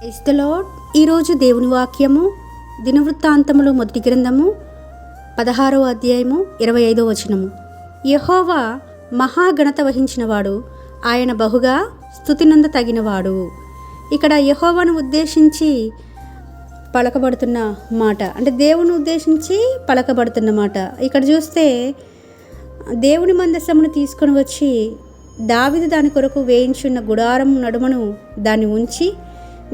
Praise the lord. ఈరోజు దేవుని వాక్యము దినవృత్తాంతములు మొదటి గ్రంథము 16వ అధ్యాయము 25వ వచనము. యెహోవా మహాఘనత వహించినవాడు, ఆయన బహుగా స్తుతినంద తగినవాడు. ఇక్కడ యెహోవాను ఉద్దేశించి పలకబడుతున్న మాట, అంటే దేవుని ఉద్దేశించి పలకబడుతున్న మాట. ఇక్కడ చూస్తే దేవుని మందసమును తీసుకొని వచ్చి దావీదు దాని కొరకు వేయించున్న గుడారం నడుమను దాన్ని ఉంచి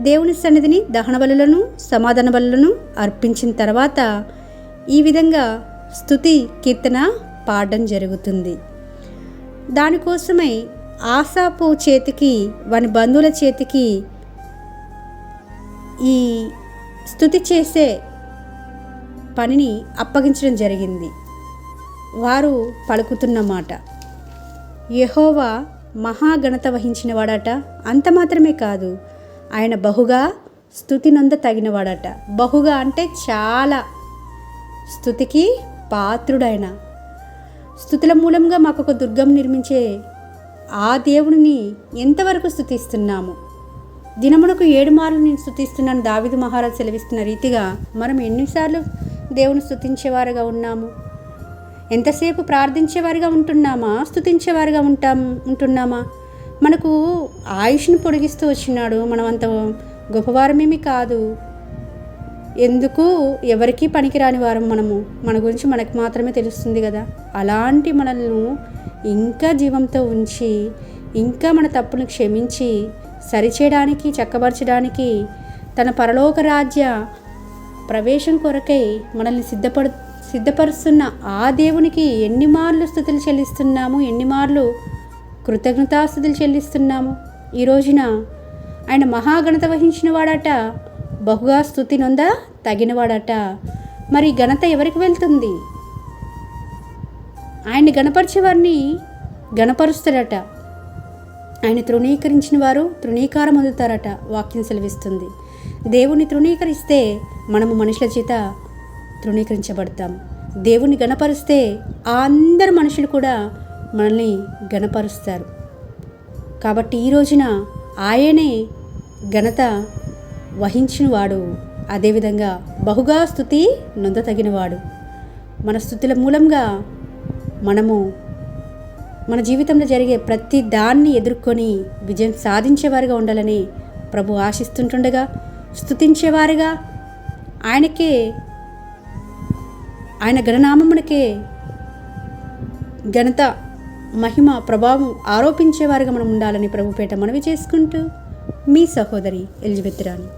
దేవుని సన్నిధిని దహన బలులను సమాధాన బలులను అర్పించిన తర్వాత ఈ విధంగా స్తుతి కీర్తన పాడడం జరుగుతుంది. దానికోసమై ఆసాపు చేతికి వాని బంధువుల చేతికి ఈ స్తుతి చేసే పనిని అప్పగించడం జరిగింది. వారు పలుకుతున్న మాట, యెహోవా మహాఘనత వహించిన వాడట. అంత మాత్రమే కాదు, ఆయన బహుగా స్తుతినంద తగినవాడట. బహుగా అంటే చాలా, స్తుతికి పాత్రుడైన, స్తుతుల మూలంగా మాకు ఒక దుర్గం నిర్మించే ఆ దేవుడిని ఎంతవరకు స్తుతిస్తున్నాము? దినమునకు 7 మార్లు నేను స్తుతిస్తున్నాను దావీదు మహారాజు సెలవిస్తున్న రీతిగా మనం ఎన్నిసార్లు దేవుని స్తుతించేవారుగా ఉన్నాము? ఎంతసేపు ప్రార్థించేవారిగా ఉంటున్నామా? స్తుతించేవారుగా ఉంటున్నామా? మనకు ఆయుష్ను పొడిగిస్తూ వచ్చినాడు. మనం అంత గొప్పవారమేమి కాదు. ఎందుకు ఎవరికీ పనికిరాని వారం మనము. మన గురించి మనకు మాత్రమే తెలుస్తుంది కదా. అలాంటి మనల్ని ఇంకా జీవంతో ఉంచి, ఇంకా మన తప్పును క్షమించి సరిచేయడానికి, చక్కబరచడానికి, తన పరలోక రాజ్య ప్రవేశం కొరకై మనల్ని సిద్ధపరుస్తున్న ఆ దేవునికి ఎన్ని మార్లు స్తుతులు చెల్లిస్తున్నాము, ఎన్ని మార్లు కృతజ్ఞతాస్తుతులు చెల్లిస్తున్నాము. ఈ రోజున ఆయన మహాఘనత వహించిన వాడట, బహుగా స్తుతి నొంద తగినవాడట. మరి ఘనత ఎవరికి వెళ్తుంది? ఆయన్ని గణపరిచేవారిని గణపరుస్తాడట. ఆయన తృణీకరించిన వారు తృణీకారం అందుతారట. వాక్యం సెలవిస్తుంది. దేవుని తృణీకరిస్తే మనము మనుషుల చేత తృణీకరించబడతాం. దేవుని గణపరిస్తే అందరు మనుషులు కూడా మనల్ని గణపరుస్తారు. కాబట్టి ఈ రోజున ఆయనే ఘనత వహించినవాడు, అదేవిధంగా బహుగా స్తుతి నొంద తగినవాడు. మన స్తుతుల మూలంగా మనము మన జీవితంలో జరిగే ప్రతి దాన్ని ఎదుర్కొని విజయం సాధించేవారుగా ఉండాలని ప్రభు ఆశిస్తుంటుండగా, స్తుతించేవారుగా ఆయనకే, ఆయన గణనామమునకే ఘనత, మహిమ, ప్రభావం ఆరోపించేవారుగా మనం ఉండాలని ప్రభుపేట మనవి చేసుకుంటూ మీ సహోదరి ఎలిజబెత్ రాణి.